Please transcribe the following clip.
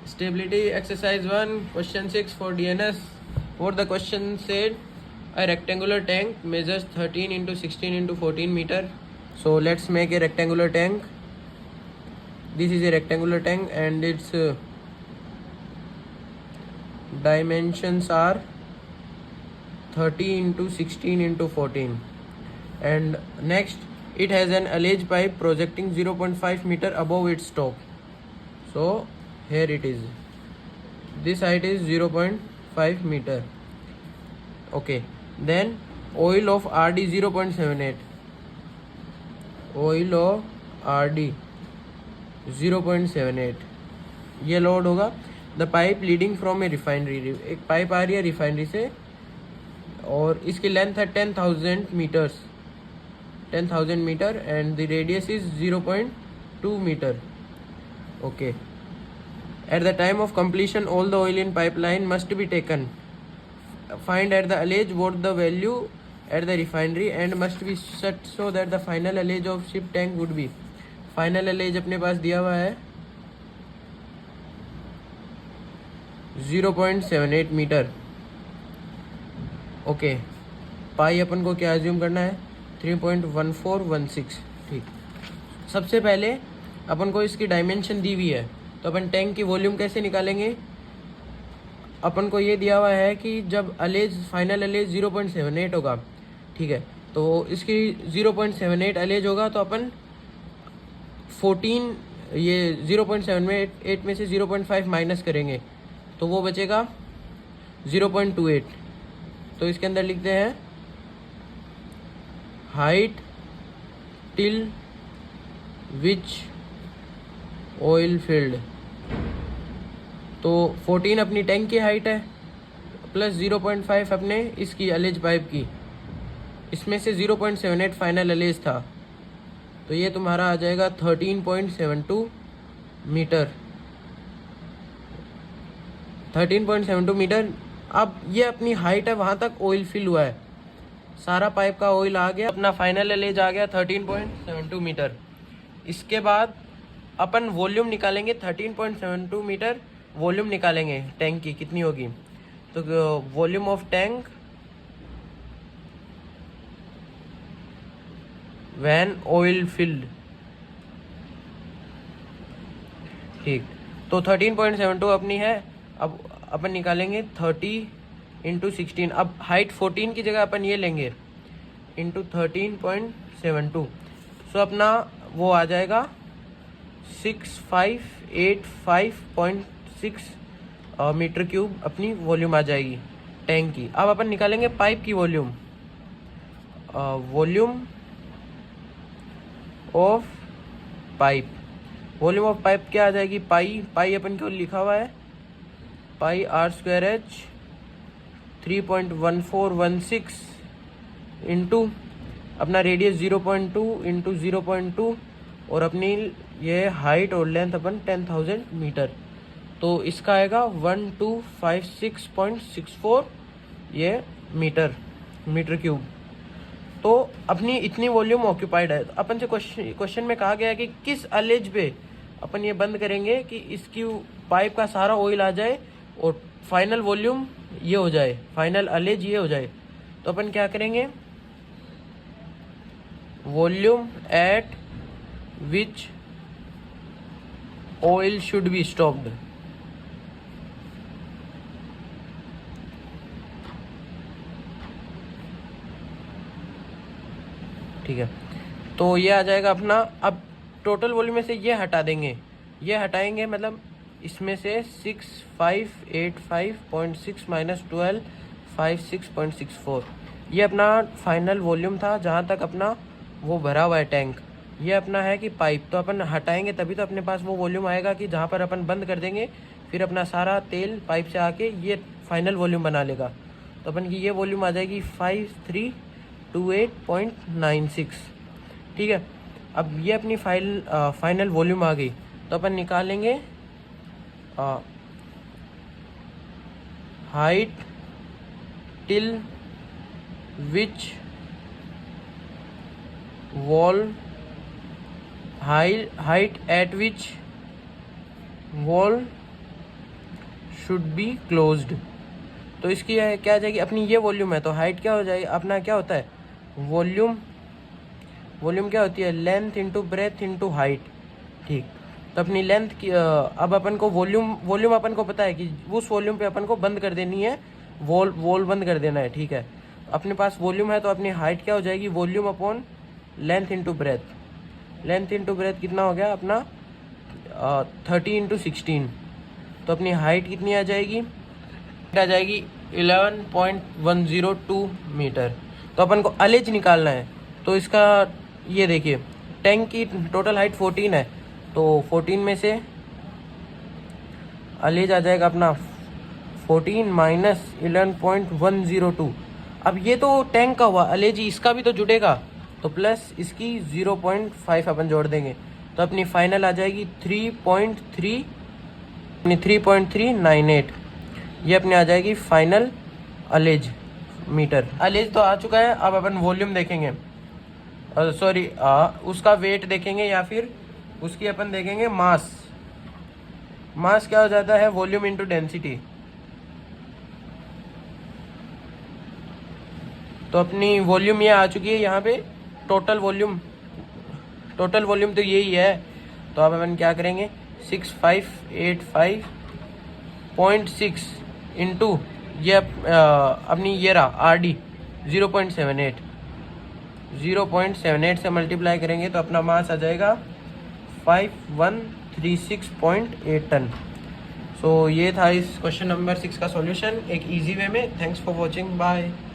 Stability exercise 1, question 6 for DNS. What the question said, a rectangular tank measures 13 into 16 into 14 meter. So let's make a rectangular tank. This is a rectangular tank and its dimensions are 30 into 16 into 14. And next, it has an allege pipe projecting 0.5 meter above its top. So here it is, this height is 0.5 meter. Okay, then oil of RD 0.78, oil of RD 0.78 ये load होगा. The pipe leading from a refinery, एक pipe आ रही है refinery से और इसकी length है 10,000 metres, 10,000 metre and the radius is 0.2 metre. Okay. At the time of completion, all the oil in pipeline must be taken. Find at the allege what the value at the refinery and must be set so that the final allege of ship tank would be. Final allege अपने पास दिया हुआ है 0.78 metre. Okay. पाई अपन को क्या assume करना है, 3.1416. ठीक. सबसे पहले अपन को इसकी डायमेंशन दी हुई है, तो अपन टैंक की वॉल्यूम कैसे निकालेंगे. अपन को ये दिया हुआ है कि जब अलेज फाइनल अलेज 0.78 होगा, ठीक है, तो इसकी 0.78 अलेज होगा तो अपन 14 ये 0.78 में से 0.5 माइनस करेंगे तो वो बचेगा 0.28. तो इसके अंदर लिखते हैं height till which oil field. तो 14 अपनी टैंक की हाइट है प्लस 0.5 अपने इसकी अलेज पाइप की, इसमें से 0.78 फाइनल अलेज था, तो ये तुम्हारा आ जाएगा 13.72 मीटर. 13.72 मीटर. अब ये अपनी हाइट है, वहाँ तक ऑयल फिल हुआ है, सारा पाइप का ऑयल आ गया, अपना फाइनल अलेज आ गया 13.72 मीटर. इसके बाद अपन वॉल्यूम निकालेंगे 13.72 मीटर वॉल्यूम निकालेंगे टैंक की कितनी होगी. तो volume of tank when oil field. ठीक. तो 13.72 अपनी है. अब अपन निकालेंगे 30 इंटू 16. अब हाइट 14 की जगह अपन ये लेंगे इंटू 13.72. सो अपना वो आ जाएगा 6585.6 मीटर क्यूब अपनी वॉल्यूम आ जाएगी टैंक की. अब अपन निकालेंगे पाइप की volume. Volume of pipe, volume of pipe क्या आ जाएगी, पाई अपन को लिखा हुआ है पाई r²h 3.1416 इंटू अपना रेडियस 0.2 इंटू 0.2 और अपनी ये हाइट और लेंथ अपन 10,000 मीटर. तो इसका आएगा 1256.64 ये मीटर क्यूब. तो अपनी इतनी वॉल्यूम ऑक्यूपाइड है. तो अपन से क्वेश्चन में कहा गया है कि किस अलेज पे अपन ये बंद करेंगे कि इसकी पाइप का सारा ऑयल आ जाए और फाइनल वॉल्यूम ये हो जाए, फाइनल अलेज ये हो जाए. तो अपन क्या करेंगे, volume at which oil should be stopped. ठीक है. तो ये आ जाएगा अपना. अब टोटल वॉल्यूम में से ये हटा देंगे, ये हटाएंगे मतलब इसमें से 6585.6 माइनस 12 56.64 ये अपना फाइनल वॉल्यूम था जहाँ तक अपना वो भरा हुआ है टैंक. ये अपना है कि पाइप, तो अपन हटाएंगे तभी तो अपने पास वो वॉल्यूम आएगा कि जहाँ पर अपन बंद कर देंगे फिर अपना सारा तेल पाइप से आके ये फाइनल वॉल्यूम बना लेगा. तो अपन की ये वॉल्यूम आ जाएगी 5328.96. ठीक है. अब ये अपनी फाइनल वॉल्यूम आ गई तो अपन निकालेंगे height till which wall height at which wall should be closed. तो इसकी क्या आ जाएगी, अपनी ये वॉल्यूम है तो हाइट क्या हो जाएगी, अपना क्या होता है वॉल्यूम, वॉल्यूम क्या होती है length into breadth into height. ठीक, तो अपनी लेंथ की अब अपन को वॉल्यूम अपन को पता है कि उस वॉल्यूम पे अपन को बंद कर देनी है, वॉल बंद कर देना है। ठीक है, अपने पास वॉल्यूम है तो अपनी हाइट क्या हो जाएगी volume upon length into breadth. Length into breadth कितना हो गया अपना 30 इंटू 16। तो अपनी हाइट कितनी आ जाएगी, आ जाएगी 11.102 मीटर। तो अपन को अलेज निकालना है, तो इसका ये देखिए टैंक की टोटल हाइट 14 है, तो 14 में से अलेज आ जाएगा अपना 14 माइनस 11.102। अब ये तो टैंक का हुआ, अलेज इसका भी तो जुड़ेगा, तो प्लस इसकी 0.5 अपन जोड़ देंगे, तो अपनी फाइनल आ जाएगी 3.398। ये अपने आ जाएगी फाइनल अलेज मीटर। अलेज तो आ चुका है, अब अपन वॉल्यूम देखेंगे, सॉरी उसका वेट देखेंगे या फिर उसकी अपन देखेंगे मास। मास क्या हो जाता है वॉल्यूम इंटू डेंसिटी। तो अपनी वॉल्यूम ये आ चुकी है यहाँ पे, टोटल वॉल्यूम तो यही है। तो अब अपन क्या करेंगे 6585.6 इंटू ये अपनी ये रहा आर डी 0.78 से मल्टीप्लाई करेंगे तो अपना मास आ जाएगा 5136.8 टन। सो ये था इस क्वेश्चन नंबर 6 का सॉल्यूशन एक इजी वे में। Thanks for watching, bye.